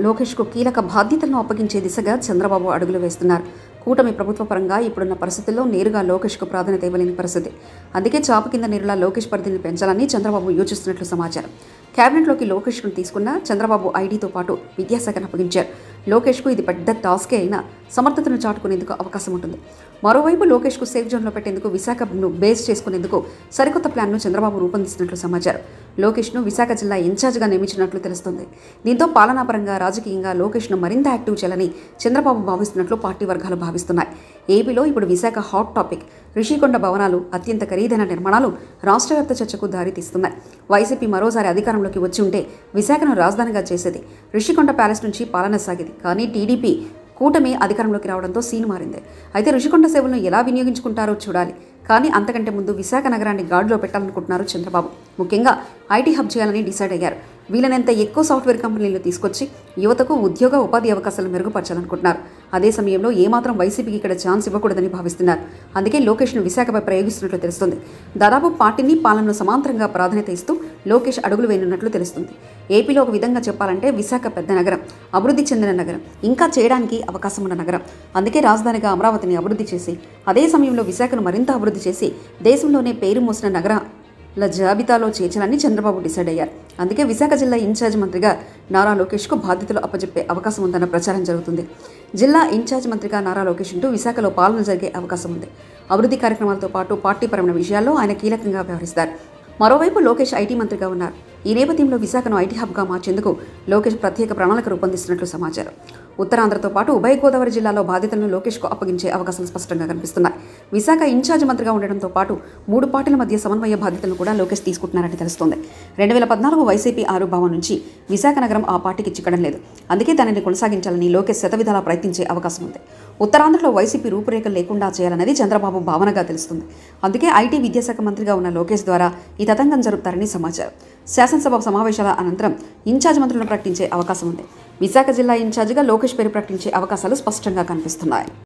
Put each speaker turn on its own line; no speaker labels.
లోకేష్కు కీలక బాధ్యతలను అప్పగించే దిశగా చంద్రబాబు అడుగులు వేస్తున్నారు. కూటమి ప్రభుత్వ పరంగా ఇప్పుడున్న పరిస్థితుల్లో నేరుగా లోకేష్కు ప్రాధాన్యత ఇవ్వలేని పరిస్థితి. అందుకే చాపు కింద నీరులా లోకేష్ పరిధిని పెంచాలని చంద్రబాబు యోచిస్తున్నట్లు సమాచారం. కేబినెట్లోకి లోకేష్ను తీసుకున్న చంద్రబాబు ఐటీతో పాటు విద్యాశాఖను అప్పగించారు. లోకేష్కు ఇది పెద్ద టాస్కే అయినా సమర్థతను చాటుకునేందుకు అవకాశం ఉంటుంది. మరోవైపు లోకేష్కు సేఫ్ జోన్లో పెట్టేందుకు విశాఖను బేస్ చేసుకునేందుకు సరికొత్త ప్లాన్ను చంద్రబాబు రూపొందిస్తున్నట్లు సమాచారం. లోకేష్ను విశాఖ జిల్లా ఇన్ఛార్జిగా నియమించినట్లు తెలుస్తోంది. దీంతో పాలనాపరంగా రాజకీయంగా లోకేష్ను మరింత యాక్టివ్ చేయాలని చంద్రబాబు భావిస్తున్నట్లు పార్టీ వర్గాలు భావిస్తున్నాయి. ఏపీలో ఇప్పుడు విశాఖ హాట్ టాపిక్. రిషికొండ భవనాలు, అత్యంత ఖరీదైన నిర్మాణాలు రాష్ట్రవ్యాప్త చర్చకు దారితీస్తున్నాయి. వైసీపీ మరోసారి అధికారంలోకి వచ్చి ఉంటే విశాఖను రాజధానిగా చేసేది. రిషికొండ ప్యాలెస్ నుంచి పాలన సాగేది. కానీ టీడీపీ కూటమి అధికారంలోకి రావడంతో సీన్ మారింది. అయితే రిషికొండ సేవలను ఎలా వినియోగించుకుంటారో చూడాలి. కానీ అంతకంటే ముందు విశాఖ నగరాన్ని గాడిలో పెట్టాలనుకుంటున్నారు చంద్రబాబు. ముఖ్యంగా ఐటీ హబ్ చేయాలని డిసైడ్ అయ్యారు. వీలైనంత ఎక్కువ సాఫ్ట్వేర్ కంపెనీలు తీసుకొచ్చి యువతకు ఉద్యోగ ఉపాధి అవకాశాలు మెరుగుపరచాలనుకుంటున్నారు. అదే సమయంలో ఏమాత్రం వైసీపీకి ఇక్కడ ఛాన్స్ ఇవ్వకూడదని భావిస్తున్నారు. అందుకే లోకేష్ను విశాఖపై ప్రయోగిస్తున్నట్లు తెలుస్తుంది. దాదాపు పార్టీని పాలనను సమాంతరంగా ప్రాధాన్యత ఇస్తూ లోకేష్ అడుగులు వేయనున్నట్లు తెలుస్తుంది. ఏపీలో ఒక విధంగా చెప్పాలంటే విశాఖ పెద్ద నగరం, అభివృద్ధి చెందిన నగరం, ఇంకా చేయడానికి అవకాశం ఉన్న నగరం. అందుకే రాజధానిగా అమరావతిని అభివృద్ధి చేసి అదే సమయంలో విశాఖను మరింత అభివృద్ధి చేసి దేశంలోనే పేరు మోసిన నగరాల జాబితాలో చేర్చాలని చంద్రబాబు డిసైడ్ అయ్యారు. అందుకే విశాఖ జిల్లా ఇన్ఛార్జ్ మంత్రిగా నారా లోకేష్కు బాధ్యతలు అప్పచెప్పే అవకాశం ఉందన్న ప్రచారం జరుగుతుంది. జిల్లా ఇన్ఛార్జ్ మంత్రిగా నారా లోకేష్ ఉంటూ విశాఖలో పాలన జరిగే అవకాశం ఉంది. అభివృద్ధి కార్యక్రమాలతో పాటు పార్టీపరమైన విషయాల్లో ఆయన కీలకంగా వ్యవహరిస్తారు. మరోవైపు లోకేష్ ఐటీ మంత్రిగా ఉన్నారు. ఈ నేపథ్యంలో విశాఖను ఐటీ హబ్గా మార్చేందుకు లోకేష్ ప్రత్యేక ప్రణాళిక రూపొందిస్తున్నట్లు సమాచారం. ఉత్తరాంధ్రతో పాటు ఉభయ గోదావరి జిల్లాలో బాధ్యతలను లోకేష్కు అప్పగించే అవకాశాలు స్పష్టంగా కనిపిస్తున్నాయి. విశాఖ ఇన్ఛార్జ్ మంత్రిగా ఉండడంతో పాటు 3 పార్టీల మధ్య సమన్వయ బాధ్యతలను కూడా లోకేష్ తీసుకుంటున్నారని తెలుస్తోంది. 2014 వైసీపీ ఆవిర్భావం నుంచి విశాఖ నగరం ఆ పార్టీకి చిక్కడం లేదు. అందుకే దానిని కొనసాగించాలని లోకేష్ శతవిధాలా ప్రయత్నించే అవకాశం ఉంది. ఉత్తరాంధ్రలో వైసీపీ రూపురేఖలు లేకుండా చేయాలనేది చంద్రబాబు భావనగా తెలుస్తుంది. అందుకే ఐటీ విద్యాశాఖ మంత్రిగా ఉన్న లోకేష్ ద్వారా ఈ తతంగం జరుపుతారని సమాచారం. శాసనసభ సమావేశాల అనంతరం ఇన్ఛార్జ్ మంత్రులను ప్రకటించే అవకాశం ఉంది. విశాఖ జిల్లా ఇన్ఛార్జిగా లోకేష్ పేరు ప్రకటించే అవకాశాలు స్పష్టంగా కనిపిస్తున్నాయి.